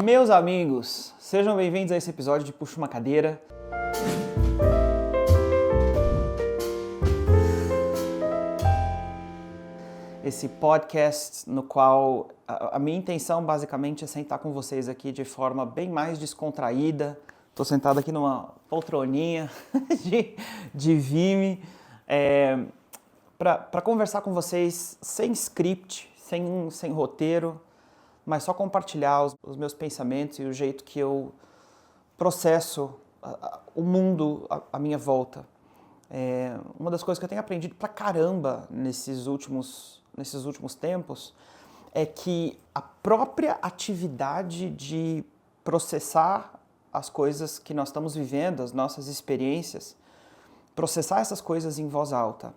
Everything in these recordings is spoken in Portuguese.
Meus amigos, sejam bem-vindos a esse episódio de Puxa uma Cadeira. Esse podcast no qual a minha intenção basicamente é sentar com vocês aqui de forma bem mais descontraída. Estou sentado aqui numa poltroninha de Vime para conversar com vocês sem script, sem roteiro, mas só compartilhar os meus pensamentos e o jeito que eu processo o mundo à minha volta. Uma das coisas que eu tenho aprendido pra caramba nesses últimos tempos é que a própria atividade de processar as coisas que nós estamos vivendo, as nossas experiências, processar essas coisas em voz alta,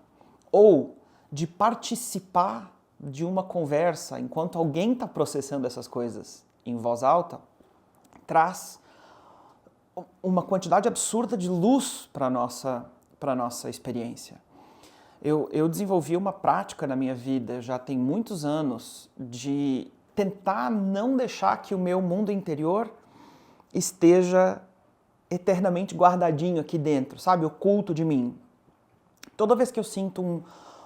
ou de participar de uma conversa enquanto alguém está processando essas coisas em voz alta, traz uma quantidade absurda de luz para a nossa experiência. Eu desenvolvi uma prática na minha vida, já tem muitos anos, de tentar não deixar que o meu mundo interior esteja eternamente guardadinho aqui dentro, sabe? Oculto de mim. Toda vez que eu sinto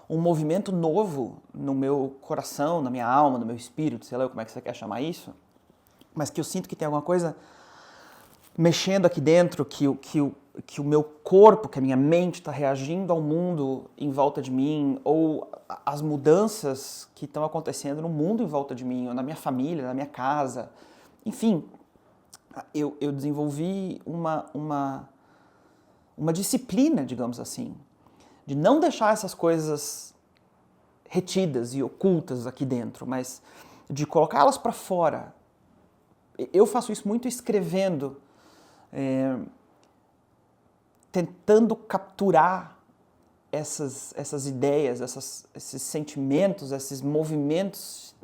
um movimento novo no meu coração, na minha alma, no meu espírito, sei lá como é que você quer chamar isso, mas que eu sinto que tem alguma coisa mexendo aqui dentro, que o meu corpo, que a minha mente está reagindo ao mundo em volta de mim, ou as mudanças que estão acontecendo no mundo em volta de mim, ou na minha família, na minha casa. Enfim, eu desenvolvi uma disciplina, digamos assim, de não deixar essas coisas retidas e ocultas aqui dentro, mas de colocá-las para fora. Eu faço isso muito escrevendo, tentando capturar essas ideias, esses sentimentos, esses movimentos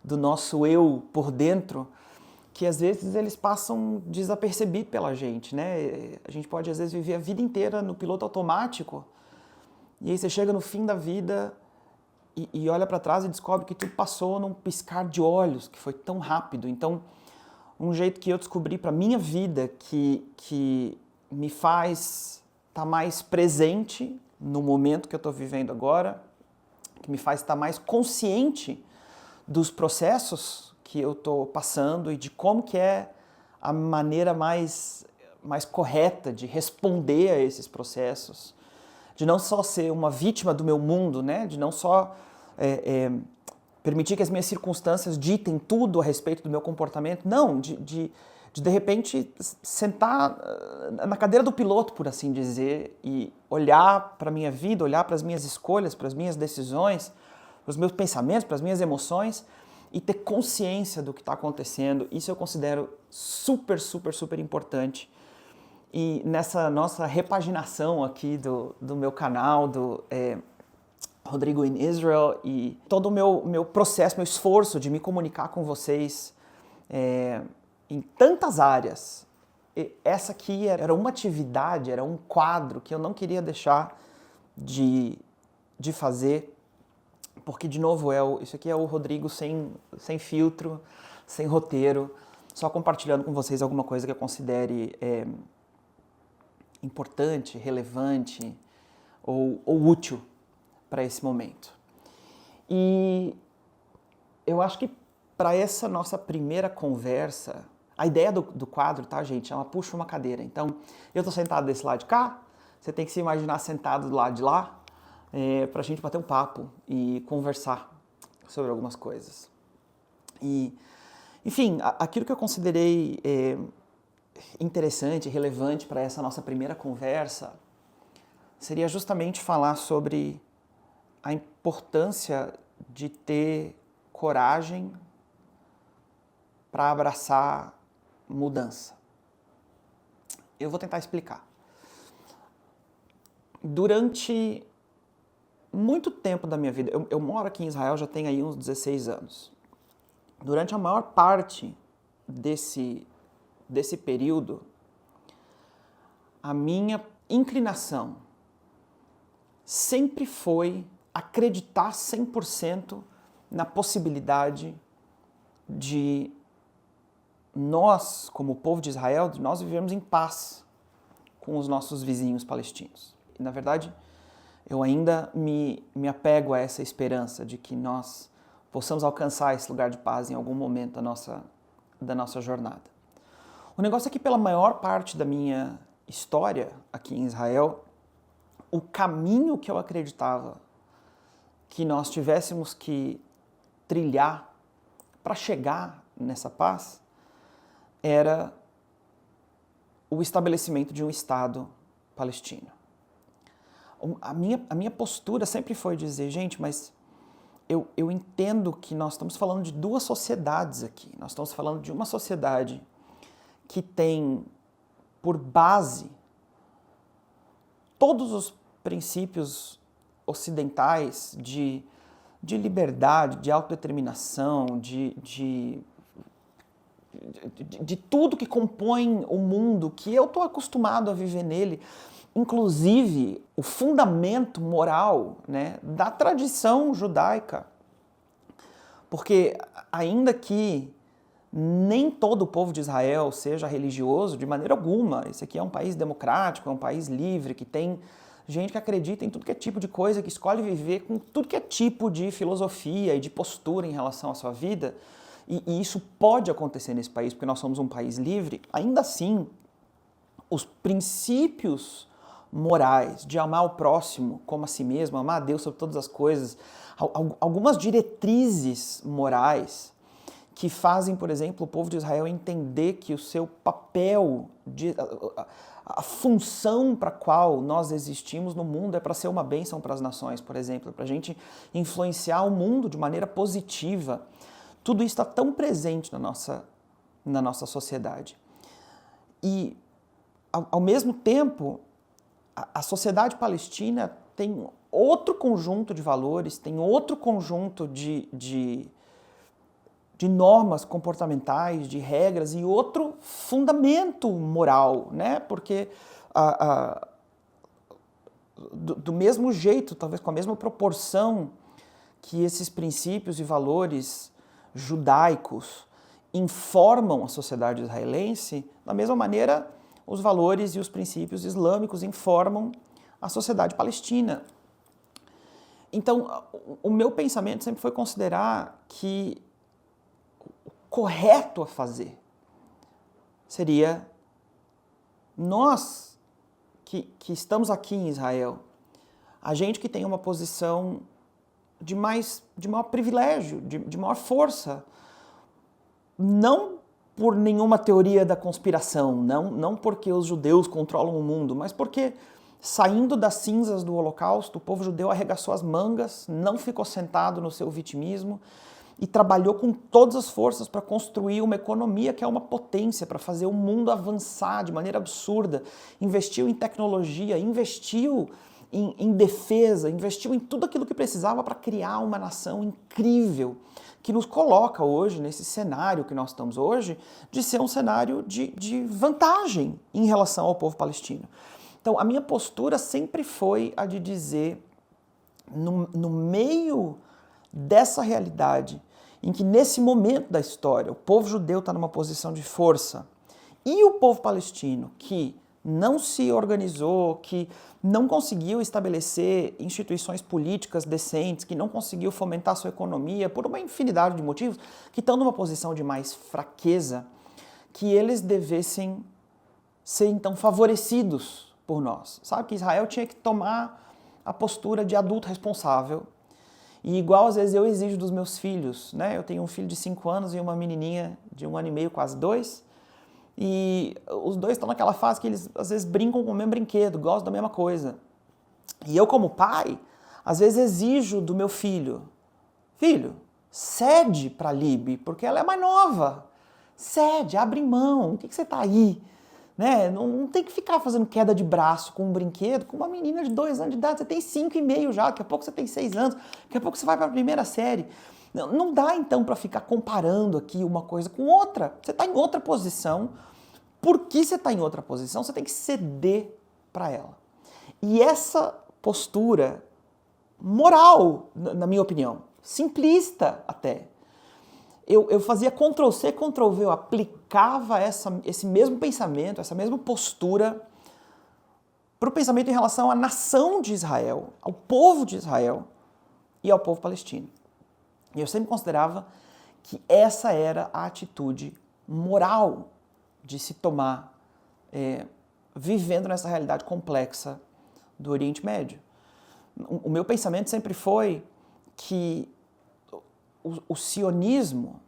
do nosso eu por dentro, que às vezes eles passam desapercebidos pela gente, né? A gente pode às vezes viver a vida inteira no piloto automático, e aí você chega no fim da vida e olha para trás e descobre que tudo passou num piscar de olhos, que foi tão rápido. Então, um jeito que eu descobri para minha vida que me faz estar mais presente no momento que eu estou vivendo agora, que me faz estar mais consciente dos processos que eu estou passando e de como que é a maneira mais correta de responder a esses processos, de não só ser uma vítima do meu mundo, né? De não só permitir que as minhas circunstâncias ditem tudo a respeito do meu comportamento, não, de repente sentar na cadeira do piloto, por assim dizer, e olhar para a minha vida, olhar para as minhas escolhas, para as minhas decisões, para os meus pensamentos, para as minhas emoções, e ter consciência do que está acontecendo. Isso eu considero super, super, super importante. E nessa nossa repaginação aqui do meu canal, do Rodrigo in Israel, e todo o meu processo, meu esforço de me comunicar com vocês em tantas áreas, essa aqui era uma atividade, era um quadro que eu não queria deixar de fazer, porque, de novo, isso aqui é o Rodrigo sem filtro, sem roteiro, só compartilhando com vocês alguma coisa que eu considere importante, relevante ou útil para esse momento. E eu acho que para essa nossa primeira conversa, a ideia do quadro, tá, gente, é uma puxa uma cadeira. Então, eu estou sentado desse lado de cá, você tem que se imaginar sentado do lado de lá, para a gente bater um papo e conversar sobre algumas coisas. E, enfim, aquilo que eu considerei interessante, relevante para essa nossa primeira conversa seria justamente falar sobre a importância de ter coragem para abraçar mudança. Eu vou tentar explicar. Durante muito tempo da minha vida, eu moro aqui em Israel já tem aí uns 16 anos. Durante a maior parte desse período, a minha inclinação sempre foi acreditar 100% na possibilidade de nós, como povo de Israel, nós vivemos em paz com os nossos vizinhos palestinos. E, na verdade, eu ainda me apego a essa esperança de que nós possamos alcançar esse lugar de paz em algum momento da nossa jornada. O negócio é que pela maior parte da minha história aqui em Israel, o caminho que eu acreditava que nós tivéssemos que trilhar para chegar nessa paz era o estabelecimento de um Estado palestino. A minha postura sempre foi dizer, gente, mas eu entendo que nós estamos falando de duas sociedades aqui. Nós estamos falando de uma sociedade que tem por base todos os princípios ocidentais de liberdade, de autodeterminação, de tudo que compõe o mundo, que eu estou acostumado a viver nele, inclusive o fundamento moral, né, da tradição judaica. Porque ainda que nem todo o povo de Israel seja religioso, de maneira alguma, esse aqui é um país democrático, é um país livre, que tem gente que acredita em tudo que é tipo de coisa, que escolhe viver com tudo que é tipo de filosofia e de postura em relação à sua vida, e isso pode acontecer nesse país, porque nós somos um país livre. Ainda assim, os princípios morais de amar o próximo como a si mesmo, amar a Deus sobre todas as coisas, algumas diretrizes morais que fazem, por exemplo, o povo de Israel entender que o seu papel, a função para a qual nós existimos no mundo é para ser uma bênção para as nações, por exemplo, para a gente influenciar o mundo de maneira positiva. Tudo isso está tão presente na nossa sociedade. E, ao mesmo tempo, a sociedade palestina tem outro conjunto de valores, tem outro conjunto de normas comportamentais, de regras e outro fundamento moral, né? Porque do mesmo jeito, talvez com a mesma proporção que esses princípios e valores judaicos informam a sociedade israelense, da mesma maneira os valores e os princípios islâmicos informam a sociedade palestina. Então, o meu pensamento sempre foi considerar que o correto a fazer seria nós que estamos aqui em Israel, a gente que tem uma posição de maior privilégio, de maior força, não por nenhuma teoria da conspiração, não porque os judeus controlam o mundo, mas porque, saindo das cinzas do Holocausto, o povo judeu arregaçou as mangas, não ficou sentado no seu vitimismo e trabalhou com todas as forças para construir uma economia que é uma potência, para fazer o mundo avançar de maneira absurda. Investiu em tecnologia, investiu em defesa, investiu em tudo aquilo que precisava para criar uma nação incrível, que nos coloca hoje, nesse cenário que nós estamos hoje, de ser um cenário de vantagem em relação ao povo palestino. Então, a minha postura sempre foi a de dizer, no meio dessa realidade, em que nesse momento da história o povo judeu está numa posição de força e o povo palestino, que não se organizou, que não conseguiu estabelecer instituições políticas decentes, que não conseguiu fomentar sua economia por uma infinidade de motivos, que estão numa posição de mais fraqueza, que eles devessem ser então favorecidos por nós. Sabe que Israel tinha que tomar a postura de adulto responsável. E igual às vezes eu exijo dos meus filhos, né? Eu tenho um filho de 5 anos e uma menininha de 1 ano e meio, quase 2. E os dois estão naquela fase que eles às vezes brincam com o mesmo brinquedo, gostam da mesma coisa. E eu, como pai, às vezes exijo do meu filho, cede para a Lib, porque ela é mais nova. Cede, abre mão, o que você está aí? Né? Não tem que ficar fazendo queda de braço com um brinquedo, com uma menina de 2 anos de idade, você tem 5,5 já, daqui a pouco você tem 6 anos, daqui a pouco você vai para a primeira série. Não dá então para ficar comparando aqui uma coisa com outra. Você está em outra posição. Porque você está em outra posição, você tem que ceder para ela. E essa postura moral, na minha opinião, simplista até, eu fazia Ctrl+C, Ctrl+V, eu aplicava esse mesmo pensamento, essa mesma postura para o pensamento em relação à nação de Israel, ao povo de Israel e ao povo palestino. E eu sempre considerava que essa era a atitude moral de se tomar vivendo nessa realidade complexa do Oriente Médio. O meu pensamento sempre foi que o sionismo,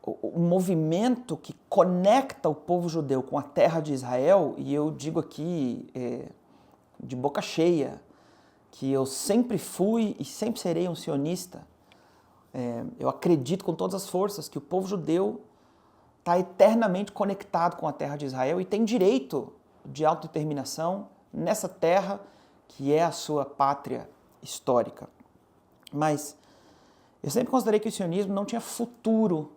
o movimento que conecta o povo judeu com a terra de Israel, e eu digo aqui de boca cheia, que eu sempre fui e sempre serei um sionista. Eu acredito com todas as forças que o povo judeu está eternamente conectado com a terra de Israel e tem direito de autodeterminação nessa terra que é a sua pátria histórica. Mas eu sempre considerei que o sionismo não tinha futuro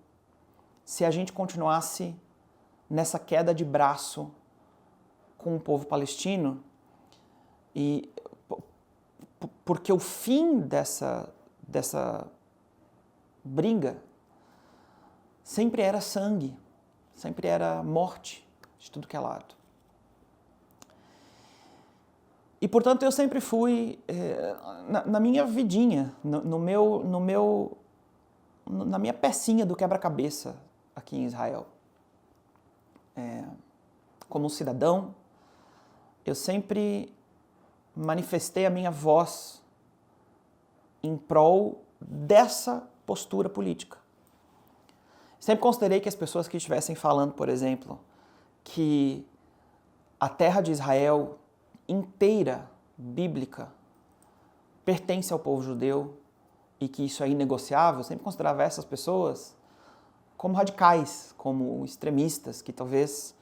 se a gente continuasse nessa queda de braço com o povo palestino, e porque o fim dessa briga sempre era sangue, sempre era morte de tudo que é lado. E, portanto, eu sempre fui, na minha vidinha, na minha pecinha do quebra-cabeça aqui em Israel. Como um cidadão, eu sempre manifestei a minha voz em prol dessa postura política. Sempre considerei que as pessoas que estivessem falando, por exemplo, que a terra de Israel inteira, bíblica, pertence ao povo judeu e que isso é inegociável, eu sempre considerava essas pessoas como radicais, como extremistas, que talvez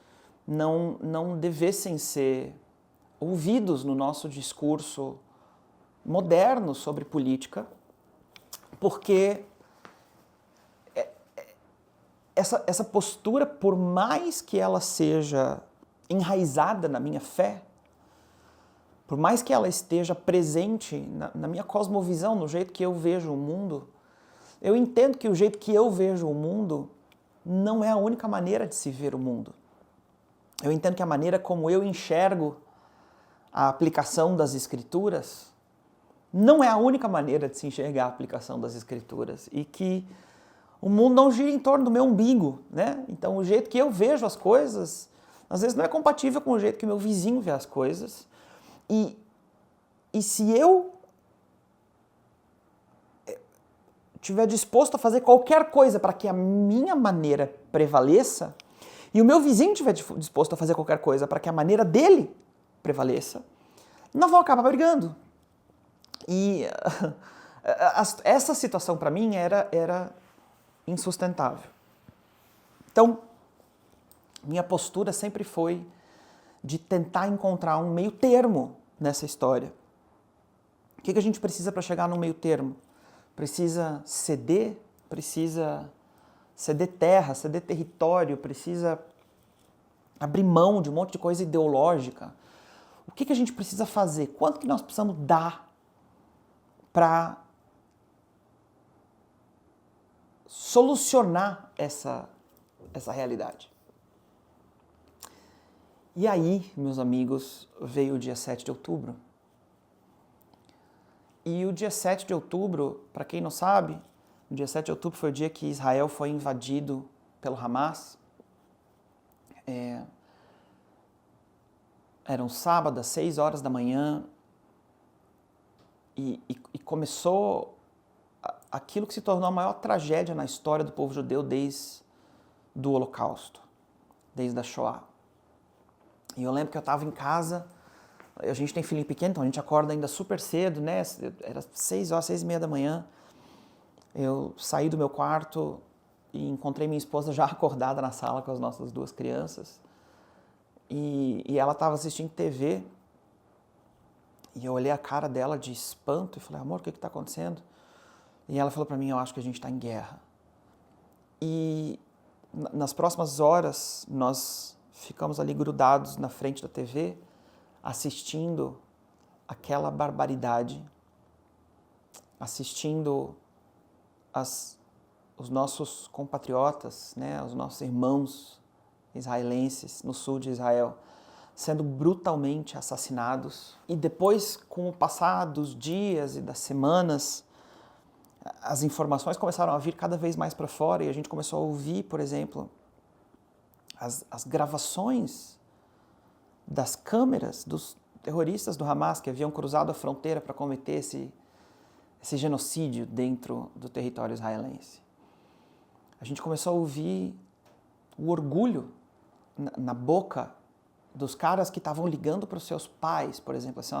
não devessem ser ouvidos no nosso discurso moderno sobre política, porque essa postura, por mais que ela seja enraizada na minha fé, por mais que ela esteja presente na minha cosmovisão, no jeito que eu vejo o mundo, eu entendo que o jeito que eu vejo o mundo não é a única maneira de se ver o mundo. Eu entendo que a maneira como eu enxergo a aplicação das Escrituras não é a única maneira de se enxergar a aplicação das Escrituras, e que o mundo não gira em torno do meu umbigo, né? Então o jeito que eu vejo as coisas, às vezes não é compatível com o jeito que meu vizinho vê as coisas, e se eu estiver disposto a fazer qualquer coisa para que a minha maneira prevaleça, e o meu vizinho estiver disposto a fazer qualquer coisa para que a maneira dele prevaleça, nós vamos acabar brigando. E essa situação para mim era insustentável. Então, minha postura sempre foi de tentar encontrar um meio termo nessa história. O que a gente precisa para chegar no meio termo? Precisa ceder terra, ceder território, precisa abrir mão de um monte de coisa ideológica. O que a gente precisa fazer? Quanto que nós precisamos dar para solucionar essa realidade? E aí, meus amigos, veio o dia 7 de outubro. E o dia 7 de outubro, para quem não sabe, o dia 7 de outubro foi o dia que Israel foi invadido pelo Hamas. Era um sábado, às 6 horas da manhã, e começou aquilo que se tornou a maior tragédia na história do povo judeu desde o Holocausto, desde a Shoah. E eu lembro que eu estava em casa, a gente tem filhinho pequeno, então a gente acorda ainda super cedo, né? Era 6 horas, 6:30 da manhã. Eu saí do meu quarto e encontrei minha esposa já acordada na sala com as nossas 2 crianças. E ela estava assistindo TV. E eu olhei a cara dela de espanto e falei, amor, o que está acontecendo? E ela falou para mim, eu acho que a gente está em guerra. E nas próximas horas, nós ficamos ali grudados na frente da TV, assistindo aquela barbaridade, assistindo os nossos compatriotas, né, os nossos irmãos israelenses no sul de Israel sendo brutalmente assassinados. E depois, com o passar dos dias e das semanas, as informações começaram a vir cada vez mais para fora e a gente começou a ouvir, por exemplo, as gravações das câmeras dos terroristas do Hamas que haviam cruzado a fronteira para cometer esse genocídio dentro do território israelense. A gente começou a ouvir o orgulho na boca dos caras que estavam ligando para os seus pais, por exemplo, assim,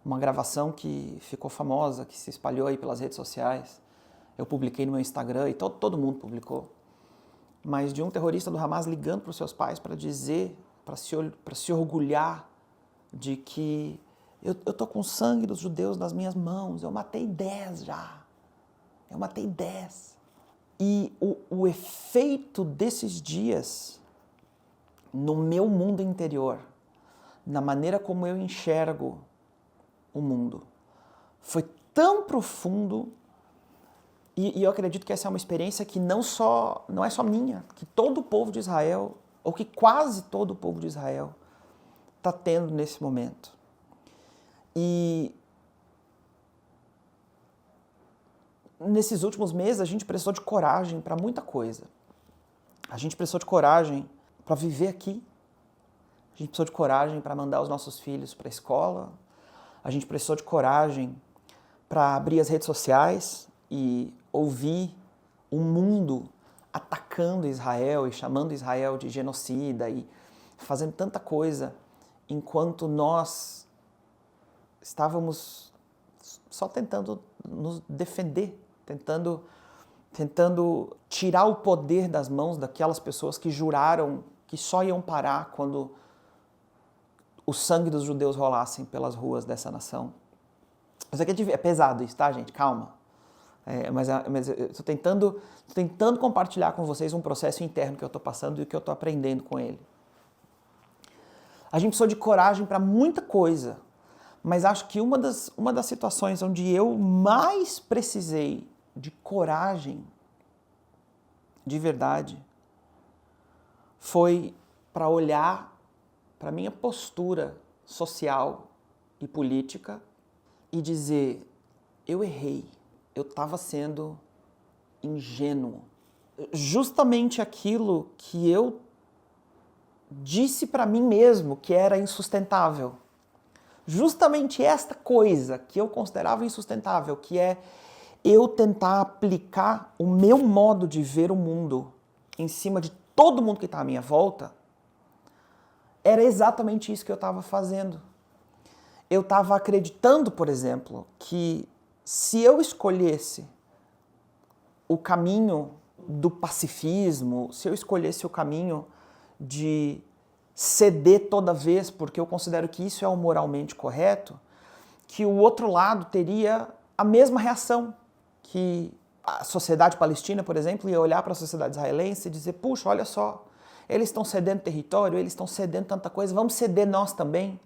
uma gravação que ficou famosa, que se espalhou aí pelas redes sociais. Eu publiquei no meu Instagram e todo mundo publicou. Mas de um terrorista do Hamas ligando para os seus pais para dizer, para se orgulhar de que eu tô com o sangue dos judeus nas minhas mãos, eu matei 10 já. Eu matei 10. E o efeito desses dias no meu mundo interior, na maneira como eu enxergo o mundo, foi tão profundo e eu acredito que essa é uma experiência que não é só minha, que todo o povo de Israel, ou que quase todo o povo de Israel está tendo nesse momento. E nesses últimos meses a gente precisou de coragem para muita coisa. A gente precisou de coragem para viver aqui. A gente precisou de coragem para mandar os nossos filhos para a escola. A gente precisou de coragem para abrir as redes sociais e ouvir o mundo atacando Israel e chamando Israel de genocida e fazendo tanta coisa, enquanto nós estávamos só tentando nos defender, tentando tirar o poder das mãos daquelas pessoas que juraram que só iam parar quando o sangue dos judeus rolassem pelas ruas dessa nação. Isso aqui é pesado isso, tá, gente? Calma. Mas eu estou tentando compartilhar com vocês um processo interno que eu estou passando e o que eu estou aprendendo com ele. A gente precisou de coragem para muita coisa, mas acho que uma das situações onde eu mais precisei de coragem, de verdade, foi para olhar para a minha postura social e política e dizer, eu errei, eu estava sendo ingênuo. Justamente aquilo que eu disse para mim mesmo que era insustentável. Justamente esta coisa que eu considerava insustentável, que é eu tentar aplicar o meu modo de ver o mundo em cima de todo mundo que está à minha volta, era exatamente isso que eu estava fazendo. Eu estava acreditando, por exemplo, que se eu escolhesse o caminho do pacifismo, se eu escolhesse o caminho de ceder toda vez, porque eu considero que isso é o moralmente correto, que o outro lado teria a mesma reação, que a sociedade palestina, por exemplo, ia olhar para a sociedade israelense e dizer, puxa, olha só, eles estão cedendo território, eles estão cedendo tanta coisa, vamos ceder nós também,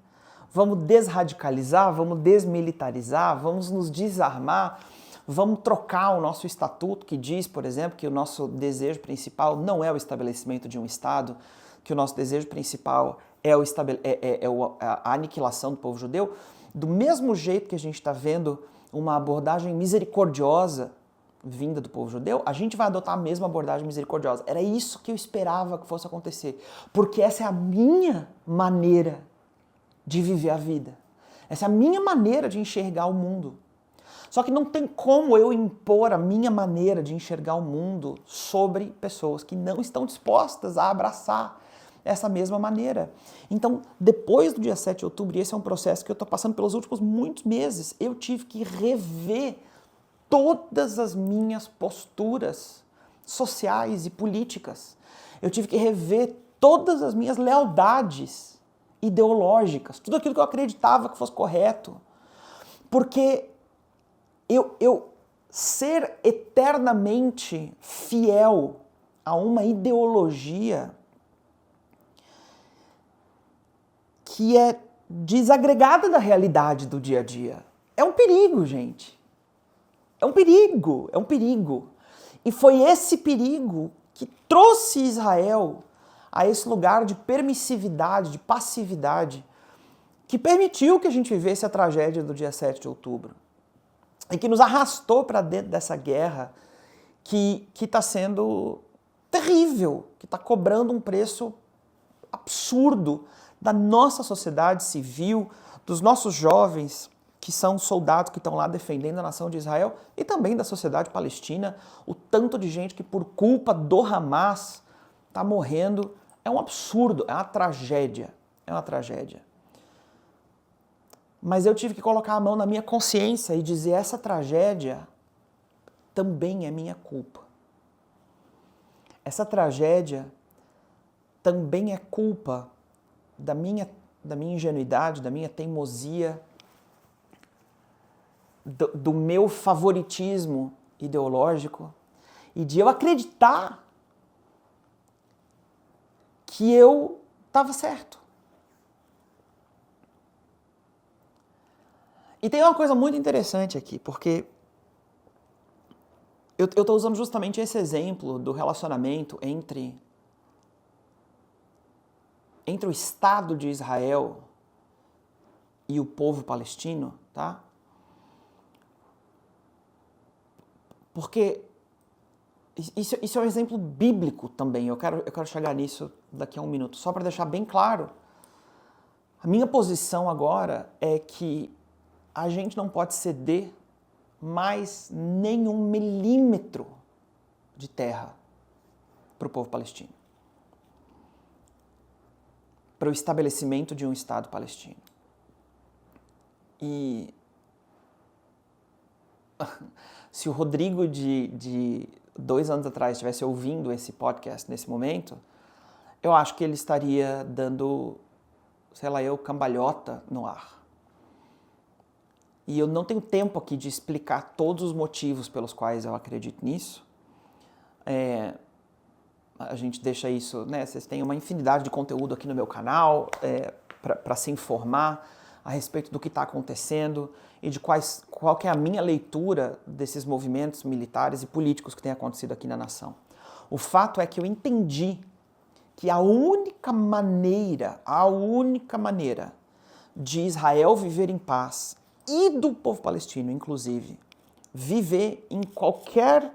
vamos desradicalizar, vamos desmilitarizar, vamos nos desarmar, vamos trocar o nosso estatuto que diz, por exemplo, que o nosso desejo principal não é o estabelecimento de um Estado, que o nosso desejo principal é a aniquilação do povo judeu, do mesmo jeito que a gente está vendo uma abordagem misericordiosa vinda do povo judeu, a gente vai adotar a mesma abordagem misericordiosa. Era isso que eu esperava que fosse acontecer, porque essa é a minha maneira de viver a vida. Essa é a minha maneira de enxergar o mundo. Só que não tem como eu impor a minha maneira de enxergar o mundo sobre pessoas que não estão dispostas a abraçar essa mesma maneira. Então, depois do dia 7 de outubro, e esse é um processo que eu estou passando pelos últimos muitos meses, eu tive que rever todas as minhas posturas sociais e políticas. Eu tive que rever todas as minhas lealdades ideológicas, tudo aquilo que eu acreditava que fosse correto. Porque eu ser eternamente fiel a uma ideologia que é desagregada da realidade do dia a dia. É um perigo, gente. É um perigo, é um perigo. E foi esse perigo que trouxe Israel a esse lugar de permissividade, de passividade, que permitiu que a gente vivesse a tragédia do dia 7 de outubro. E que nos arrastou para dentro dessa guerra que está sendo terrível, que está cobrando um preço absurdo da nossa sociedade civil, dos nossos jovens que são soldados que estão lá defendendo a nação de Israel e também da sociedade palestina. O tanto de gente que por culpa do Hamas está morrendo é um absurdo, é uma tragédia, é uma tragédia. Mas eu tive que colocar a mão na minha consciência e dizer, essa tragédia também é minha culpa. Essa tragédia também é culpa da minha ingenuidade, da minha teimosia, do meu favoritismo ideológico e de eu acreditar que eu estava certo. E tem uma coisa muito interessante aqui, porque eu estou usando justamente esse exemplo do relacionamento entre o Estado de Israel e o povo palestino, tá? Porque isso é um exemplo bíblico também, eu quero chegar nisso daqui a um minuto, só para deixar bem claro. A minha posição agora é que a gente não pode ceder mais nenhum milímetro de terra para o povo palestino, para o estabelecimento de um Estado palestino. E se o Rodrigo de 2 anos atrás estivesse ouvindo esse podcast nesse momento, eu acho que ele estaria dando, sei lá, cambalhota no ar. E eu não tenho tempo aqui de explicar todos os motivos pelos quais eu acredito nisso. A gente deixa isso, né? Vocês têm uma infinidade de conteúdo aqui no meu canal para se informar a respeito do que está acontecendo e de qual que é a minha leitura desses movimentos militares e políticos que têm acontecido aqui na nação. O fato é que eu entendi que a única maneira de Israel viver em paz e do povo palestino, inclusive, viver em qualquer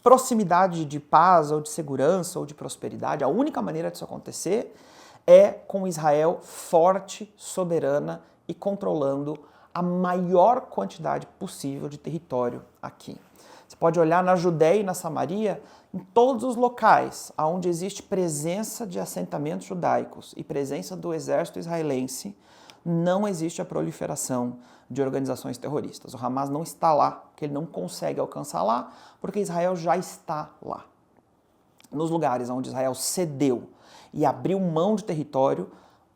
proximidade de paz ou de segurança ou de prosperidade, a única maneira disso acontecer é com Israel forte, soberana e controlando a maior quantidade possível de território aqui. Você pode olhar na Judéia e na Samaria, em todos os locais onde existe presença de assentamentos judaicos e presença do exército israelense, não existe a proliferação de organizações terroristas. O Hamas não está lá, porque ele não consegue alcançar lá, porque Israel já está lá. Nos lugares onde Israel cedeu e abriu mão de território,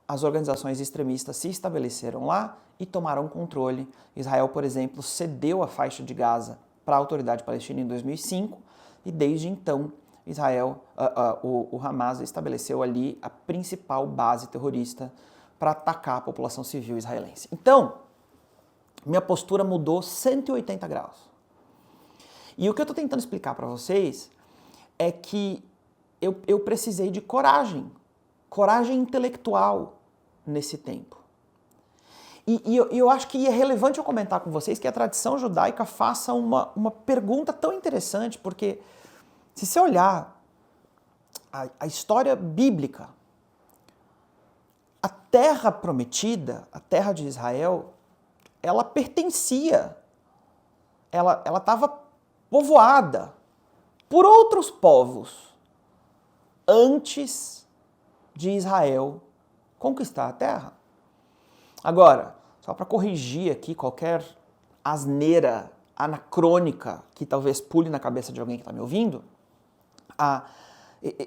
as organizações extremistas se estabeleceram lá e tomaram controle. Israel, por exemplo, cedeu a faixa de Gaza para a autoridade palestina em 2005 e desde então o Hamas estabeleceu ali a principal base terrorista para atacar a população civil israelense. Então, minha postura mudou 180 graus. E o que eu estou tentando explicar para vocês é que eu precisei de coragem intelectual nesse tempo. E eu acho que é relevante eu comentar com vocês que a tradição judaica faça uma pergunta tão interessante, porque se você olhar a história bíblica, a terra prometida, a terra de Israel, ela pertencia, ela estava povoada por outros povos antes de Israel conquistar a terra. Agora, só para corrigir aqui qualquer asneira anacrônica que talvez pule na cabeça de alguém que está me ouvindo,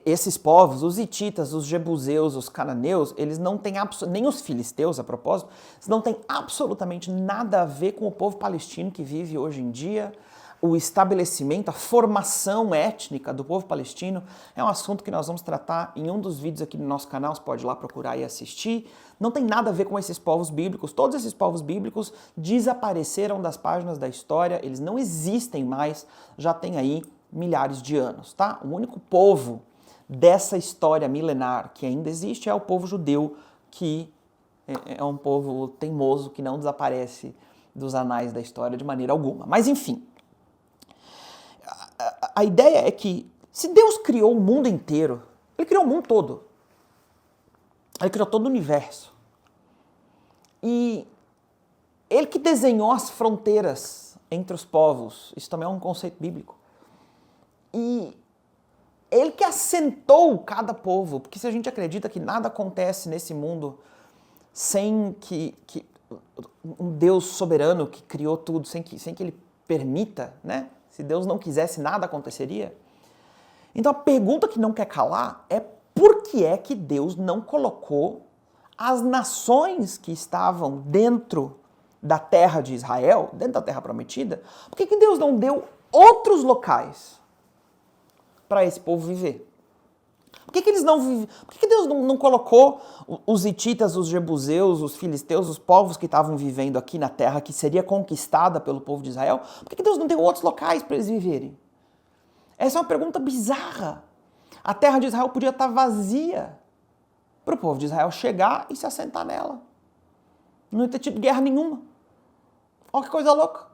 esses povos, os hititas, os jebuseus, os cananeus, eles não têm nem os filisteus, a propósito, eles não têm absolutamente nada a ver com o povo palestino que vive hoje em dia. O estabelecimento, a formação étnica do povo palestino é um assunto que nós vamos tratar em um dos vídeos aqui no nosso canal, você pode ir lá procurar e assistir. Não tem nada a ver com esses povos bíblicos, todos esses povos bíblicos desapareceram das páginas da história, eles não existem mais, já tem aí milhares de anos, tá? O único povo dessa história milenar que ainda existe é o povo judeu, que é um povo teimoso que não desaparece dos anais da história de maneira alguma. Mas enfim, a ideia é que se Deus criou o mundo inteiro, Ele criou o mundo todo. Ele criou todo o universo. E Ele que desenhou as fronteiras entre os povos, isso também é um conceito bíblico. E Ele que assentou cada povo, porque se a gente acredita que nada acontece nesse mundo sem que um Deus soberano que criou tudo, sem que Ele permita, né? Se Deus não quisesse, nada aconteceria. Então a pergunta que não quer calar é por que é que Deus não colocou as nações que estavam dentro da terra de Israel, dentro da terra prometida, por que Deus não deu outros locais para esse povo viver? Por que eles não vivem? Por que Deus não colocou os hititas, os jebuseus, os filisteus, os povos que estavam vivendo aqui na terra, que seria conquistada pelo povo de Israel? Por que Deus não deu outros locais para eles viverem? Essa é uma pergunta bizarra. A terra de Israel podia estar vazia para o povo de Israel chegar e se assentar nela. Não ia ter tido guerra nenhuma. Olha que coisa louca.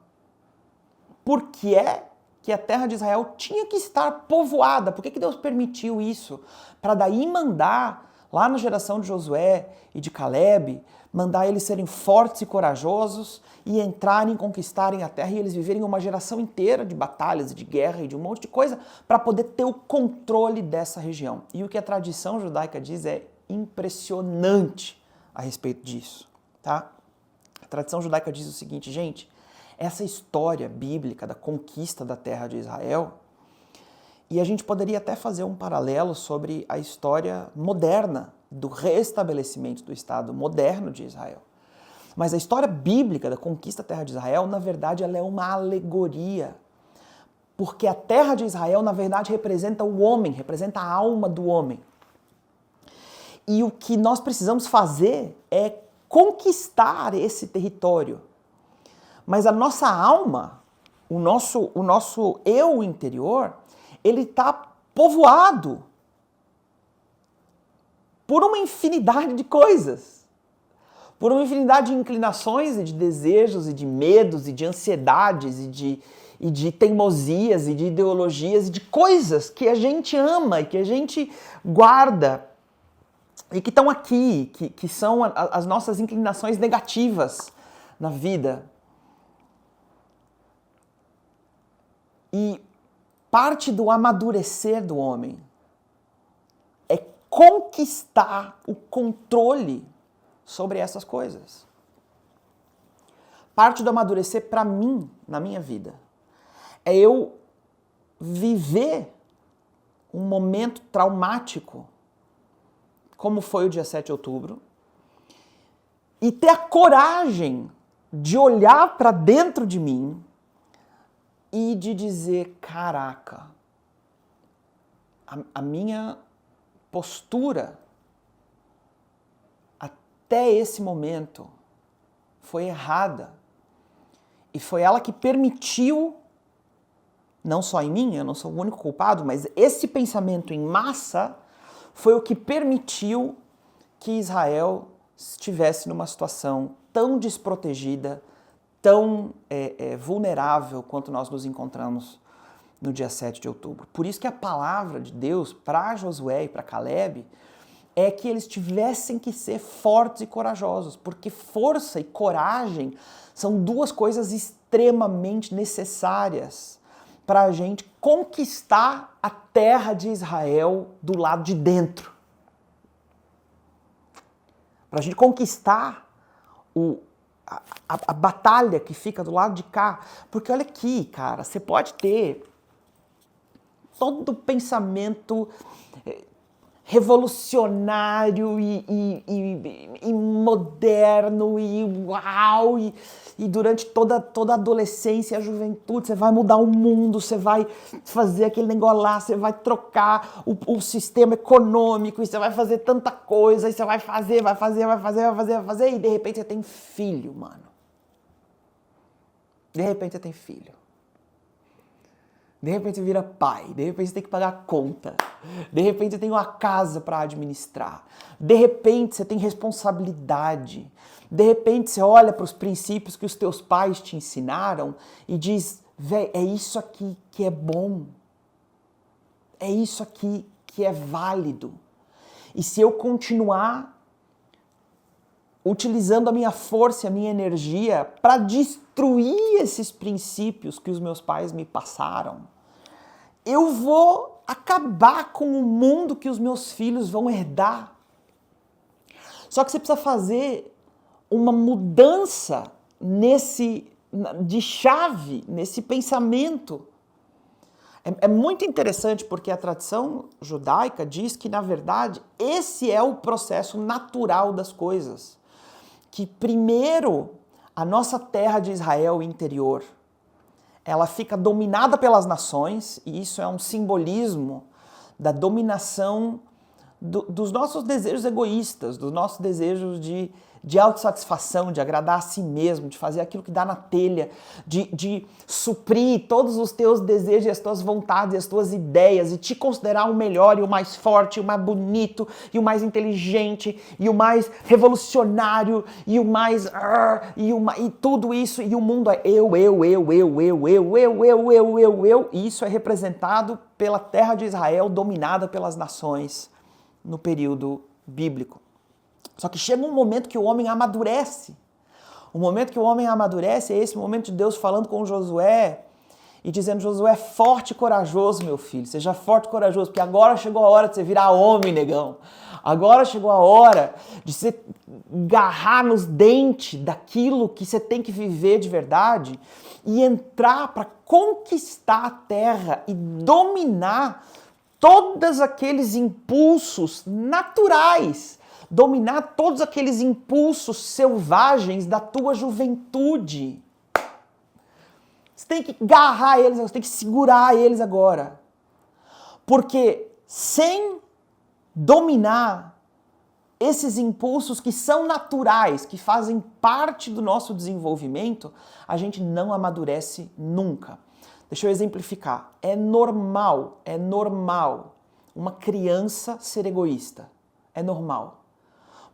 Por que é que a terra de Israel tinha que estar povoada? Por que Deus permitiu isso? Para daí mandar, lá na geração de Josué e de Caleb, mandar eles serem fortes e corajosos e entrarem, conquistarem a terra e eles viverem uma geração inteira de batalhas e de guerra e de um monte de coisa para poder ter o controle dessa região. E o que a tradição judaica diz é impressionante a respeito disso, tá? A tradição judaica diz o seguinte, gente, essa história bíblica da conquista da terra de Israel, e a gente poderia até fazer um paralelo sobre a história moderna do restabelecimento do Estado moderno de Israel. Mas a história bíblica da conquista da terra de Israel, na verdade, ela é uma alegoria. Porque a terra de Israel, na verdade, representa o homem, representa a alma do homem. E o que nós precisamos fazer é conquistar esse território. Mas a nossa alma, o nosso eu interior, ele está povoado por uma infinidade de coisas. Por uma infinidade de inclinações e de desejos e de medos e de ansiedades e de teimosias e de ideologias e de coisas que a gente ama e que a gente guarda e que estão aqui, que são as nossas inclinações negativas na vida. E parte do amadurecer do homem é conquistar o controle sobre essas coisas. Parte do amadurecer para mim, na minha vida, é eu viver um momento traumático, como foi o dia 7 de outubro, e ter a coragem de olhar para dentro de mim e de dizer, caraca, a minha postura até esse momento foi errada. E foi ela que permitiu, não só em mim, eu não sou o único culpado, mas esse pensamento em massa foi o que permitiu que Israel estivesse numa situação tão desprotegida, tão vulnerável quanto nós nos encontramos no dia 7 de outubro. Por isso que a palavra de Deus para Josué e para Caleb é que eles tivessem que ser fortes e corajosos, porque força e coragem são duas coisas extremamente necessárias para a gente conquistar a terra de Israel do lado de dentro. Para a gente conquistar a batalha que fica do lado de cá. Porque olha aqui, cara, você pode ter todo o pensamento revolucionário e moderno e uau, e durante toda a adolescência e a juventude você vai mudar o mundo, você vai fazer aquele negócio lá, você vai trocar o sistema econômico, e você vai fazer tanta coisa, e você vai fazer, e de repente você tem filho, mano. De repente você tem filho. De repente você vira pai, de repente você tem que pagar a conta, de repente você tem uma casa para administrar, de repente você tem responsabilidade, de repente você olha para os princípios que os teus pais te ensinaram e diz, véi, é isso aqui que é bom, é isso aqui que é válido. E se eu continuar utilizando a minha força e a minha energia para destruir esses princípios que os meus pais me passaram, eu vou acabar com o mundo que os meus filhos vão herdar. Só que você precisa fazer uma mudança de chave, nesse pensamento. É muito interessante porque a tradição judaica diz que, na verdade, esse é o processo natural das coisas. Que primeiro a nossa terra de Israel interior, ela fica dominada pelas nações, e isso é um simbolismo da dominação dos nossos desejos egoístas, dos nossos desejos de autossatisfação, de agradar a si mesmo, de fazer aquilo que dá na telha, de suprir todos os teus desejos, as tuas vontades, as tuas ideias, e te considerar o melhor e o mais forte, e o mais bonito, e o mais inteligente, e o mais revolucionário, e o mais... e tudo isso, e o mundo é eu, e isso é representado pela terra de Israel dominada pelas nações no período bíblico. Só que chega um momento que o homem amadurece. O momento que o homem amadurece é esse momento de Deus falando com Josué e dizendo, Josué, forte e corajoso, meu filho. Seja forte e corajoso, porque agora chegou a hora de você virar homem, negão. Agora chegou a hora de você agarrar nos dentes daquilo que você tem que viver de verdade e entrar para conquistar a terra e dominar todos aqueles impulsos naturais, dominar todos aqueles impulsos selvagens da tua juventude. Você tem que agarrar eles, você tem que segurar eles agora. Porque sem dominar esses impulsos que são naturais, que fazem parte do nosso desenvolvimento, a gente não amadurece nunca. Deixa eu exemplificar. É normal uma criança ser egoísta. É normal.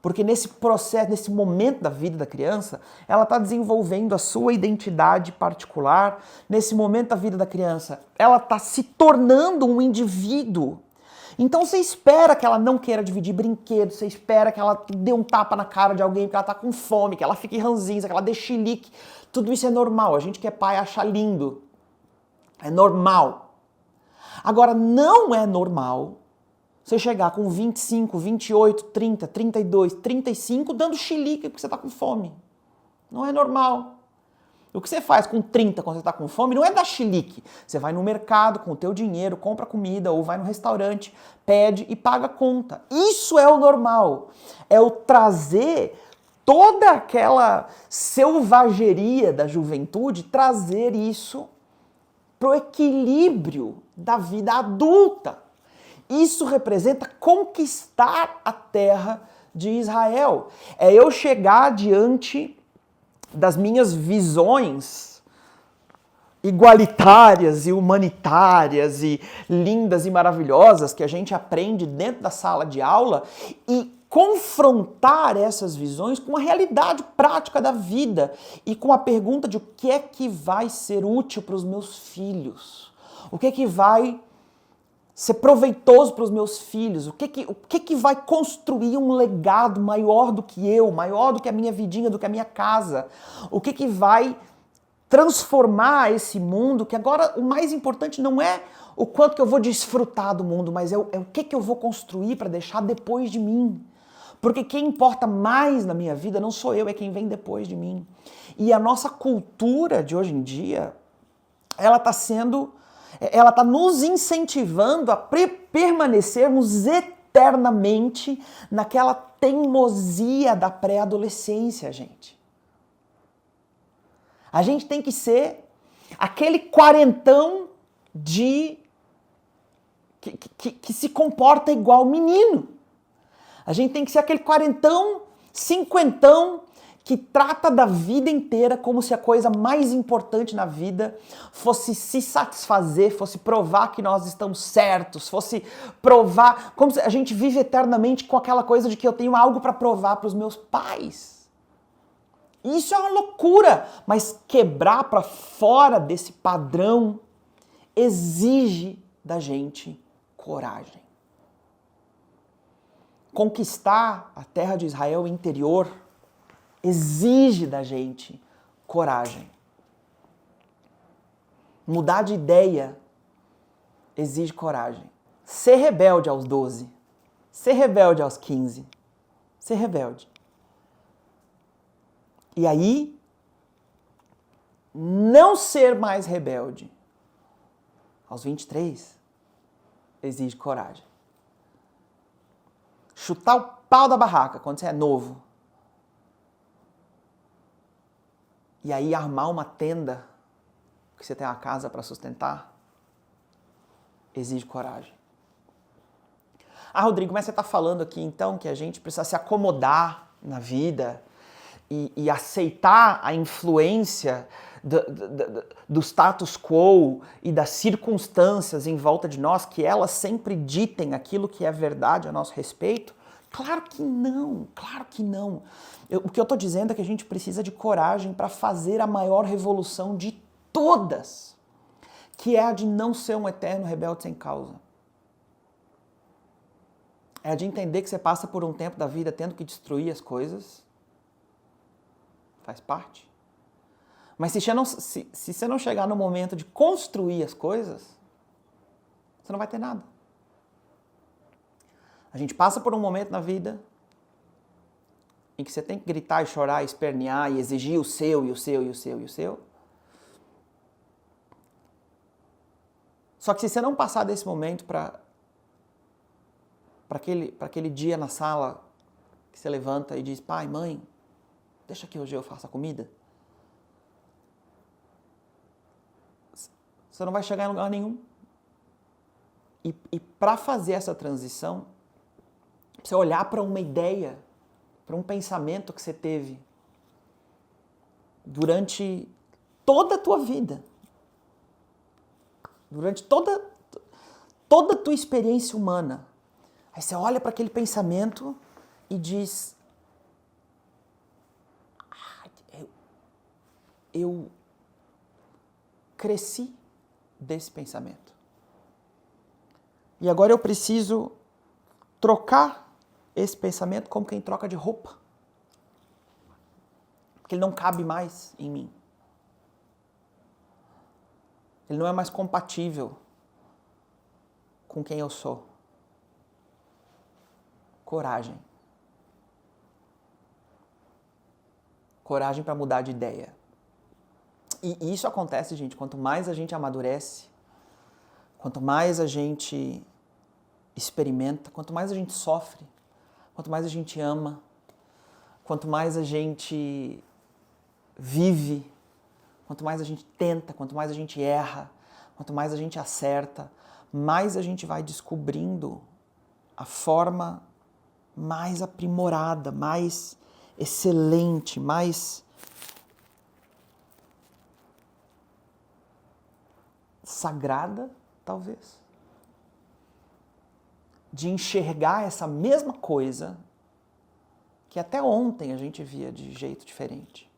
Porque nesse processo, nesse momento da vida da criança, ela está desenvolvendo a sua identidade particular. Nesse momento da vida da criança, ela está se tornando um indivíduo. Então você espera que ela não queira dividir brinquedos, você espera que ela dê um tapa na cara de alguém porque ela está com fome, que ela fique ranzinza, que ela dê chilique. Tudo isso é normal. A gente que é pai acha lindo. É normal. Agora, não é normal você chegar com 25, 28, 30, 32, 35 dando chilique porque você está com fome. Não é normal. O que você faz com 30 quando você está com fome não é dar chilique. Você vai no mercado com o teu dinheiro, compra comida ou vai no restaurante, pede e paga a conta. Isso é o normal. É o trazer toda aquela selvageria da juventude, trazer isso para o equilíbrio da vida adulta. Isso representa conquistar a terra de Israel. É eu chegar diante das minhas visões igualitárias e humanitárias e lindas e maravilhosas que a gente aprende dentro da sala de aula e confrontar essas visões com a realidade prática da vida e com a pergunta de o que é que vai ser útil para os meus filhos, o que é que vai ser proveitoso para os meus filhos, o que que vai construir um legado maior do que eu, maior do que a minha vidinha, do que a minha casa, o que vai transformar esse mundo, que agora o mais importante não é o quanto que eu vou desfrutar do mundo, mas é o que eu vou construir para deixar depois de mim. Porque quem importa mais na minha vida não sou eu, é quem vem depois de mim. E a nossa cultura de hoje em dia, ela está nos incentivando a permanecermos eternamente naquela teimosia da pré-adolescência, gente. A gente tem que ser aquele quarentão que se comporta igual menino. A gente tem que ser aquele quarentão, cinquentão, que trata da vida inteira como se a coisa mais importante na vida fosse se satisfazer, fosse provar que nós estamos certos, fosse provar, como se a gente vive eternamente com aquela coisa de que eu tenho algo para provar para os meus pais. Isso é uma loucura, mas quebrar para fora desse padrão exige da gente coragem. Conquistar a terra de Israel interior exige da gente coragem. Mudar de ideia exige coragem. Ser rebelde aos 12, ser rebelde aos 15, ser rebelde. E aí, não ser mais rebelde aos 23 exige coragem. Chutar o pau da barraca quando você é novo. E aí armar uma tenda, que você tem uma casa para sustentar, exige coragem. Ah, Rodrigo, mas você está falando aqui então que a gente precisa se acomodar na vida e aceitar a influência do status quo e das circunstâncias em volta de nós, que elas sempre ditem aquilo que é verdade a nosso respeito? Claro que não, claro que não. O que eu estou dizendo é que a gente precisa de coragem para fazer a maior revolução de todas, que é a de não ser um eterno rebelde sem causa. É a de entender que você passa por um tempo da vida tendo que destruir as coisas. Faz parte. Mas se você não chegar no momento de construir as coisas, você não vai ter nada. A gente passa por um momento na vida em que você tem que gritar e chorar, e espernear e exigir o seu, e o seu, e o seu, e o seu. Só que se você não passar desse momento para aquele dia na sala que você levanta e diz, pai, mãe, deixa que hoje eu faço a comida. Você não vai chegar em lugar nenhum. E para fazer essa transição, você olhar para uma ideia, para um pensamento que você teve durante toda a tua vida, durante toda a tua experiência humana. Aí você olha para aquele pensamento e diz, eu cresci desse pensamento. E agora eu preciso trocar esse pensamento como quem troca de roupa. Porque ele não cabe mais em mim. Ele não é mais compatível com quem eu sou. Coragem. Coragem para mudar de ideia. E isso acontece, gente, quanto mais a gente amadurece, quanto mais a gente experimenta, quanto mais a gente sofre, quanto mais a gente ama, quanto mais a gente vive, quanto mais a gente tenta, quanto mais a gente erra, quanto mais a gente acerta, mais a gente vai descobrindo a forma mais aprimorada, mais excelente, mais sagrada, talvez, de enxergar essa mesma coisa que até ontem a gente via de jeito diferente.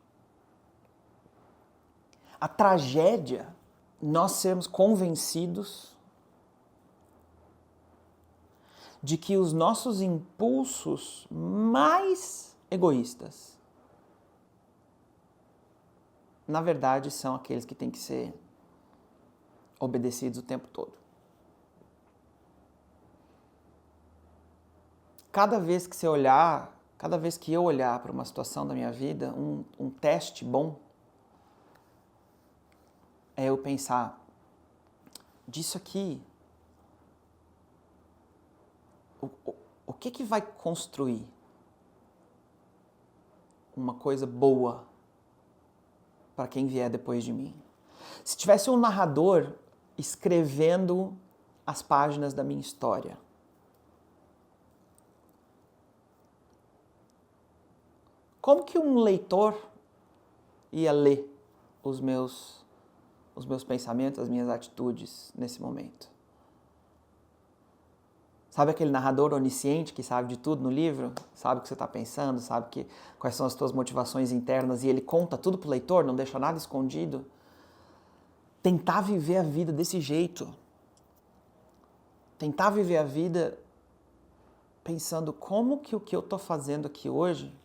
A tragédia, nós sermos convencidos de que os nossos impulsos mais egoístas, na verdade, são aqueles que têm que ser obedecidos o tempo todo. Cada vez que eu olhar para uma situação da minha vida, um teste bom, é eu pensar, disso aqui, o que vai construir uma coisa boa para quem vier depois de mim? Se tivesse um narrador escrevendo as páginas da minha história, Como que um leitor ia ler os meus pensamentos, as minhas atitudes nesse momento? Sabe aquele narrador onisciente que sabe de tudo no livro? Sabe o que você está pensando, sabe quais são as tuas motivações internas e ele conta tudo para o leitor, não deixa nada escondido? Tentar viver a vida desse jeito. Tentar viver a vida pensando como que o que eu estou fazendo aqui hoje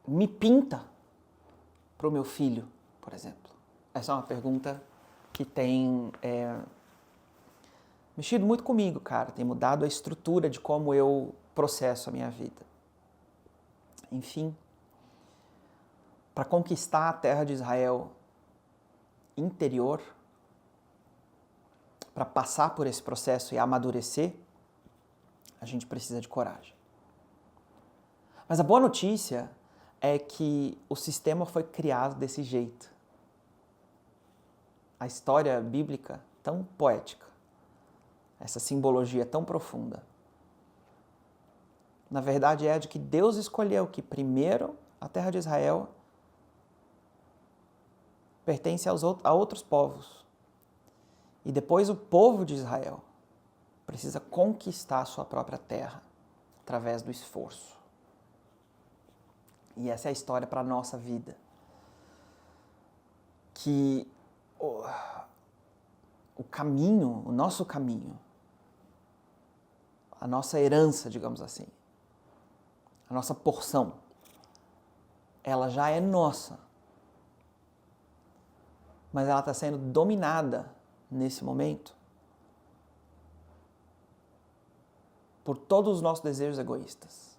me pinta para o meu filho, por exemplo. Essa é uma pergunta que tem mexido muito comigo, cara. Tem mudado a estrutura de como eu processo a minha vida. Enfim, para conquistar a terra de Israel interior, para passar por esse processo e amadurecer, a gente precisa de coragem. Mas a boa notícia é que o sistema foi criado desse jeito. A história bíblica tão poética, essa simbologia tão profunda, na verdade é de que Deus escolheu que primeiro a terra de Israel pertence a outros povos. E depois o povo de Israel precisa conquistar a sua própria terra através do esforço. E essa é a história para a nossa vida. Que o caminho, o nosso caminho, a nossa herança, digamos assim, a nossa porção, ela já é nossa. Mas ela está sendo dominada nesse momento por todos os nossos desejos egoístas.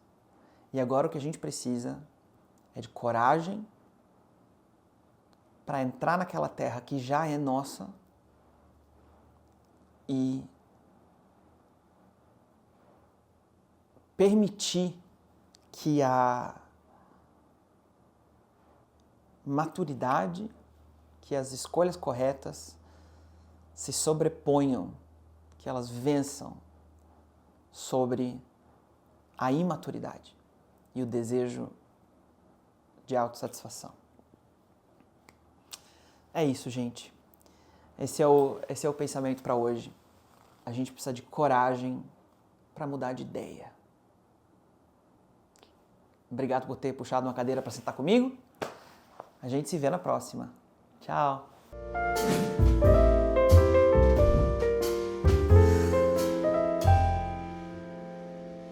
E agora o que a gente precisa é de coragem para entrar naquela terra que já é nossa e permitir que a maturidade, que as escolhas corretas se sobreponham, que elas vençam sobre a imaturidade e o desejo de autossatisfação. É isso, gente. Esse é o pensamento para hoje. A gente precisa de coragem para mudar de ideia. Obrigado por ter puxado uma cadeira para sentar comigo. A gente se vê na próxima. Tchau!